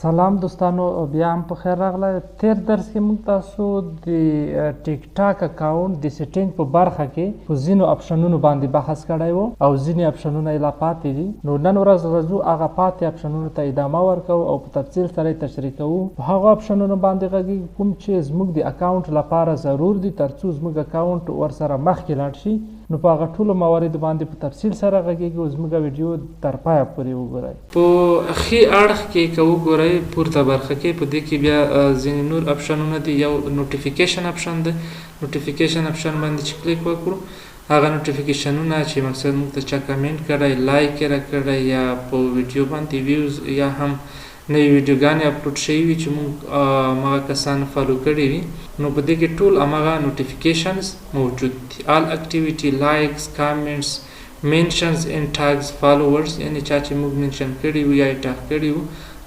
سلام دوستانو، بیا هم په خیر راغله. تیر درس کې موږ تاسو د ټیک ټاک اکاونټ د سیټینګ په برخه کې په ځینو اپشنونو باندې بحث کړی و او ځینې اپشنونه یې لا پاتې دي. نو نن ورځ راځو هغه پاتې اپشنونو ته ادامه ورکوو او په تفصیل سره یې تشریح کوو. په هغو اپشنونو باندې غږیږو کوم چې زموږ د اکاونټ لپاره ضرور دي تر څو زموږ اکاونټ ورسره مخکې لاړ شي. نو په هغه ټولو مواردو باندې په تفصیل سره غږیږو. زموږ ویډیو تر پایه پورې وګورئ. په ښي اړخ کې که وګورئ پورته برخه کې په دې کې بیا ځینې نور اپشنونه دي. یو نوټیفیکیشن اپشن دی. نوټیفیکیشن اپشن باندې چې کلیک وکړو هغه نوټیفیکیشنونه چې مقصد موږ ته چا کمنټ کړی، لایک یې راکړی یا په ویډیو باندې ویوز یا هم نوې ویډیوګانې اپلوډ شوي وي چې موږ هغه کسان فالو کړي وي، نو په دې کې ټول هماغه نوټیفیکیشنز موجود دي. آل اکټیویټي، لایکس، کامنټس، منشنز ان ټاګز، فالوورز یعنې چا چې موږ منشن کړي وي یا یې ټاګ کړي وو،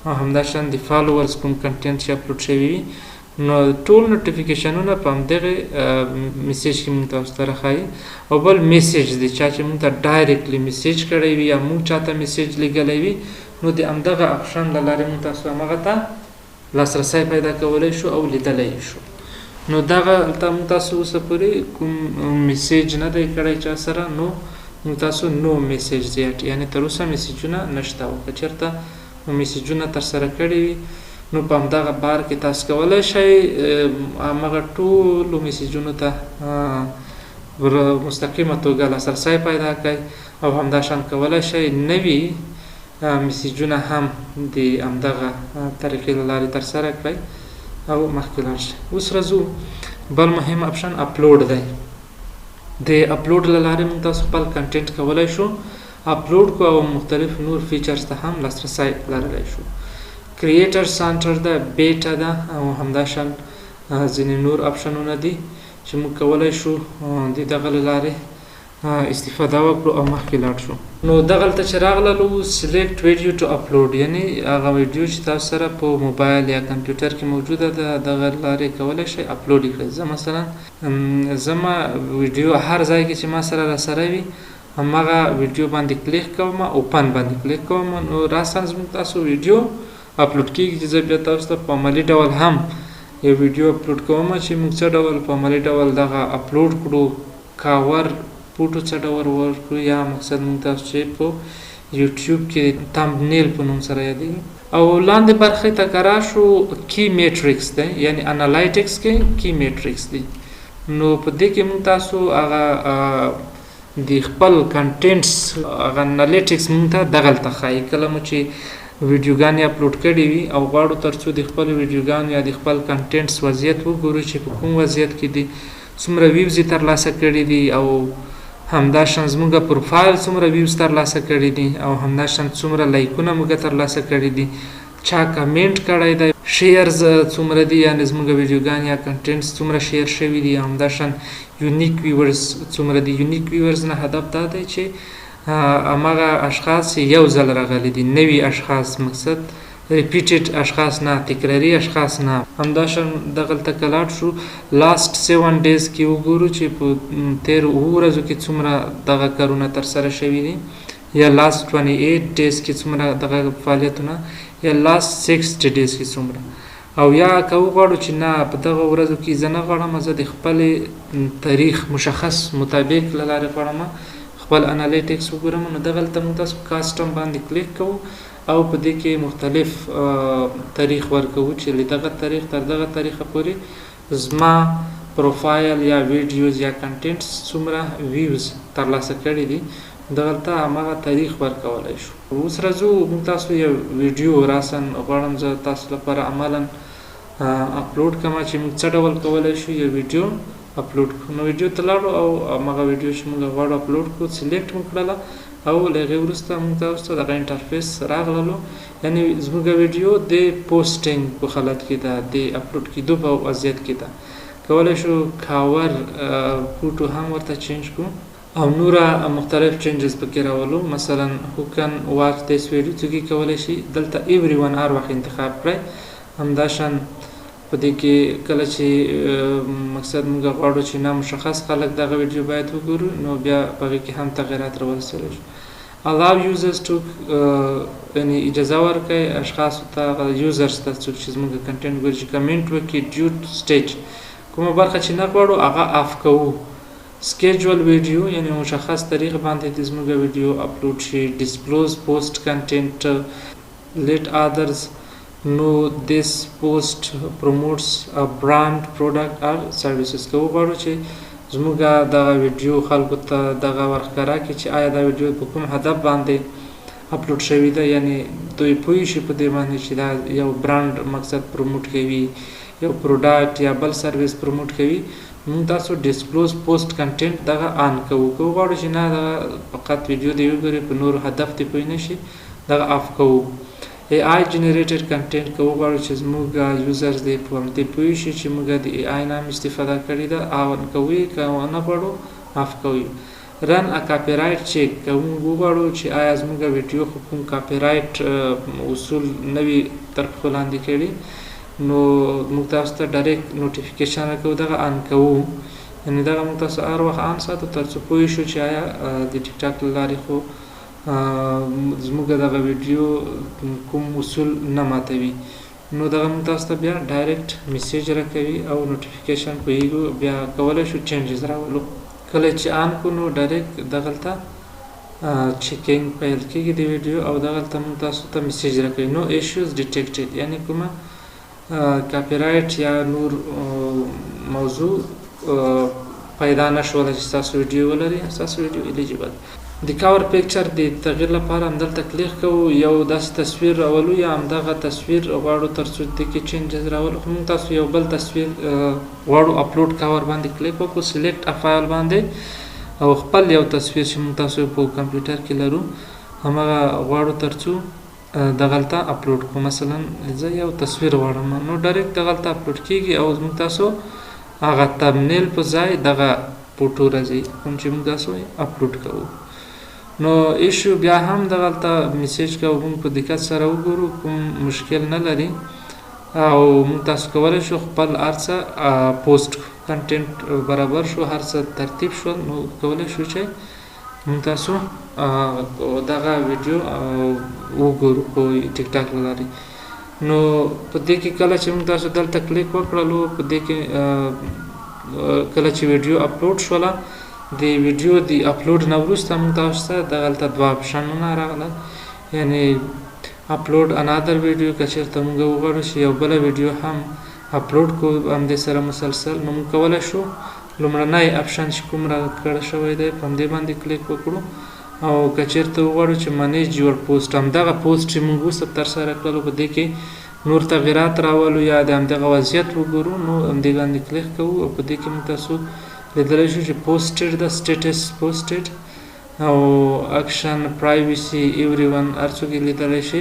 او همداشان د فالوورز کوم کنټینټ چې اپلوډ شوي وي، نو ټول نوټیفیکیشنونه په همدغې میسیج کې موږ تاسو ته راښایي. او بل میسیج دی چا چې موږ ته ډایرکټلی میسیج کړی وي یا موږ چا ته میسیج لیږلی وي، نو د همدغه اپشن له لارې موږ تاسو همغه ته لاسرسی پیدا کولی شو او لیدلی شو. نو دغه ته موږ تاسو اوسه پورې کوم میسیج نه دی کړی چا سره، نو موږ تاسو نو میسیج زیات یعنې تر اوسه میسیجونه نشته. او که چېرته میسیجونه ترسره کړي وي نو په همدغه بار کې تاسو کولی شئ همغه ټولو میسیجونو ته مستقیمه توګه لاسرسی پیدا کړئ او همداشان کولی شئ نوي میسیجونه هم د همدغه طریقې له لارې ترسره کړئ او مخکې لاړ شئ. اوس راځو بل مهم اپشن اپلوډ دی. د اپلوډ له لارې موږ تاسو خپل کنټینټ کولی شو اپلوډ کو او مختلف نور فیچرز ته هم لاسرسی لرلی شو. کریټر سانټر ده، بیټا ده او همداشان ځینې نور اپشنونه دي چې موږ کولی شو د دغه له لارې استفاده وکړو او مخکې لاړ شو. نو دغلته چې راغللو سلیکټ ویډیو ټو اپلوډ یعنې هغه ویډیو چې تاسو سره په موبایل یا کمپیوټر کې موجوده ده دغه لارې کولی شئ اپلوډ یې کړئ. زه مثلا زما ویډیو هر ځای کې چې ما سره راسره وي همغه ویډیو باندې کلیک کوم، اوپن باندې کلیک کوم، نو راسره زموږ تاسو ویډیو اپلوډ کېږي چې زه بیا تاسو ته په عملي ډول هم یو ویډیو اپلوډ کوم چې موږ څه ډول په عملي ډول دغه اپلوډ کړو، کاور فوټو څه ډول ورکړو یا مقصد موږ تاسو چې په یوټیوب کې تامبنیل په نوم سره یادېږي. او لاندې برخې ته که راشو کی میټریکس دی یعنې انالایټکس کې کی میټریکس دی. نو په دې کې موږ تاسو هغه د خپل کنټینټس هغه انالیټکس موږ ته دغلته ښایي. کله مو چې ویډیوګانې اپلوډ کړي وي او غواړو تر څو د خپلو ویډیوګانو یا د خپل کنټینټس وضعیت وګورو چې په کوم وضعیت کې دي، څومره ویوز یې ترلاسه کړي دي او همداشان زموږ پروفایل څومره ویوز ترلاسه کړي دي او همداشان څومره لایکونه موږ ترلاسه کړي دي، چا کمنټ کړی دی، شیرز څومره دي یعنې زموږ ویډیوګانې یا کنټینټس څومره شیر شوي دي، همداشان یونیک ویورز څومره دي. یونیک ویورز نه هدف دا دی چې همغه اشخاص یو ځل راغلي دي، نوي اشخاص، مقصد ریپیټډ اشخاص نه، تکراري اشخاص نه. همداشان دغلته که لاړ شو لاست 7 ډیز کې وګورو چې په تېرو 7 ورځو کې څومره دغه کارونه ترسره شوي دي، یا لاست 28 ډیز کې څومره دغه فعالیتونه، یا لاست 60 ډیز کې څومره. او یا که وغواړو چې نه په دغه ورځو کې زه نه غواړم، زه د خپلې تاریخ مشخص مطابق له لارې غواړم خپل انالیټکس وګورم، نو دغلته موږ تاسو کاسټم باندې کلیک کوو او په دې کې مختلف تاریخ ورکوو چې له دغه تاریخ تر دغه تاریخه پورې زما پروفایل یا ویډیوز یا کنټینټس څومره ویوز ترلاسه کړي دي، دغلته همغه تاریخ ورکولی شو. اوس راځو موږ تاسو یو ویډیو راسن غواړم زه تاسو لپاره عملا اپلوډ کړم چې موږ څه ډول کولی شو یو ویډیو اپلوډ کړو. نو ویډیو ته لاړو او همغه ویډیو چې موږ غواړو اپلوډ کړو سلیکټ مو کړله او له هغې وروسته موږ تاسو ته دغه انټرفیس راغللو، یعنې زموږ ویډیو د پوسټینګ په حالت کې ده، د اپلوډ کېدو په وضعیت کې ده. کولی شو کاور فوټو هم ورته چینج کړو او نوره مختلف چینجز پکې راولو. مثلا هو کن واچ دیس ویډیو څوک کولی شي دلته ایوری ون هر وخت انتخاب کړئ. همداشان په دې کې کله چې مقصد موږ غواړو چې نه مشخص خلک دغه ویډیو باید وګورو، نو بیا په هغې کې هم تغیرات راوستلی شو. allow users to یعنی اجازه ورکړي اشخاصو ته یوزرز ته څوک چې زموږ کنټینټ ګوري چې کمنټ وکړي ډیو سټیج کومه برخه چې نه غواړو هغه اف کوو. سکیجول ویډیو یعنی مشخص تاریخ باندې د زموږ ویډیو اپلوډ شي. ډیسکلوز پوسټ کنټینټ لیټ ادرز نو دیس پوسټ پروموټس ا برانډ پروډکټ اور سرویسز کوو غواړو چې زموږ دغه ویډیو خلکو ته دغه ورښکاره کړي چې آیا دا ویډیو په کوم هدف باندې اپلوډ شوی ده، یعنی دوی پوه شي په دې باندې چې دا یو برانډ مقصد پروموټ کوي، یو پروډکټ یا بل سرویس پروموټ کوي. موږ تاسو ډیسکلوز پوسټ کنټینټ دغه آن کوو. که وغواړو چې نه دغه فقط ویډیو دی وګوري په نور هدف دی پوه نه شي دغه اف کوو. ای آی جنریټډ کنټینټ که وغواړو چې زموږ یوزرز دی په همدې پوه شي چې موږ د ای آی نه هم استفاده کړې ده آن کوو. که ونه غواړو اف کوو. رن ا کاپی رایټ چیک که موږ وغواړو چې آیا زموږ ویډیو خو کوم کاپی رایټ اصول نه وي تر پښو لاندې کړي نو موږ تاسو ته ډایرکټ نوټیفیکیشن راکوو دغه آن کوو. یعنی دغه موږ تاسو هر وخت آن ساتو تر څو پوه شو چې آیا د ټیک ټاک له لارې خو زموږ دغه ویډیو کوم اصول نه ماتوي. نو دغه موږ تاسو ته بیا ډایرکټ میسیج راکوي او نوټیفیکیشن پوهیږو بیا کولی شو چینجز راولو. کله چې آن کو نو ډایرکټ دغلته چیکینګ پیل کېږي د ویډیو او دغلته موږ تاسو ته میسیج راکوي نو ایشوز ډیټیکټډ، یعنی کومه کاپی رایټ یا نور موضوع پیدا نشوله چې ستاسو ویډیو ولري، ستاسو ویډیو الیجیبل. د کاور پیکچر د تغییر لپاره همدلته کلیک کوو، یو داسې تصویر راولو یا همدغه تصویر غواړو تر څو د کې چینجز راولو. خو موږ تاسو یو بل تصویر غواړو اپلوډ کاور باندې کلیک وکړو، سلیکټ ا فایل باندې او خپل یو تصویر چې موږ تاسو په کمپیوټر کې لرو همغه غواړو تر څو دغلته اپلوډ کړو. مثلا زه یو تصویر غواړم نو ډایرکټ دغلته اپلوډ کیږي او موږ تاسو هغه تمبنیل په ځای دغه فوټو راځي کوم چې موږ تاسو اپلوډ کوو. نو ایشو بیا هم دغلته میسیج کوو، موږ په دقت سره وګورو کوم مشکل نه لري او موږ تاسو کولی شو خپل هر څه پوسټ کنټینټ برابر شو، هر څه ترتیب شو نو کولی شو چې موږ تاسو دغه ویډیو وګورو په ټیک ټاک له لارې. نو په دې کې کله چې موږ تاسو دلته کلیک وکړلو په دې کې کله چې ویډیو اپلوډ شوله د ویډیو د اپلوډ نه وروسته موږ تاسو ته دغلته دوه اپشنونه راغلل، یعنی اپلوډ انادر ویډیو که چېرته موږ وغواړو چې یو بله ویډیو هم اپلوډ کړو همدې سره مسلسل نو موږ کولی شو لومړنی اپشن چې کوم راکړی شوی دی په همدې باندې کلیک وکړو او که چېرته وغواړو چې منیج یور پوسټ همدغه پوسټ چې موږ وروسته ترسره کړلو په دې کې نور تغیرات راولو یا د همدغه وضعیت وګورو نو همدې باندې کلیک کوو او په دې کې موږ تاسو لیدلی شو چې پوسټډ د سټیټس پوسټډ او اکشن پرایویسي ایوری ون هر څوک یې لیدلی شي،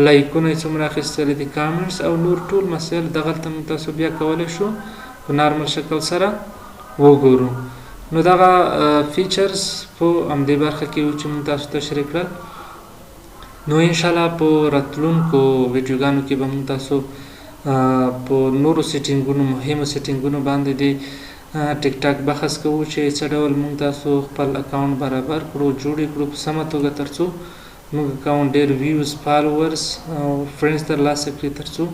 لایکونه یې څومره اخیستلي دي، کامنټس او نور ټول مسایل دغلته موږ تاسو بیا کولی شو په نارمل شکل سره وګورو. نو دغه فیچرز په همدې برخه کې و چې موږ تاسو ته شریک کړل. نو انشاءالله په راتلونکو ویډیوګانو کې به موږ تاسو په نورو سیټینګونو مهمو سیټینګونو باندې د ټیک ټاک بحث کوو چې څه ډول موږ تاسو خپل اکاونټ برابر کړو، جوړ یې کړو په سمه توګه تر څو موږ اکاونټ ډېر ویوز فالوورز او فرینډز ترلاسه کړي تر څو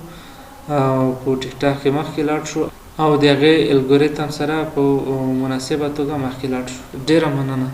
په ټیک ټاک کې مخکې لاړ شو او د هغې الګوریتم سره په مناسبه توګه مخکې لاړ شو. ډېره مننه.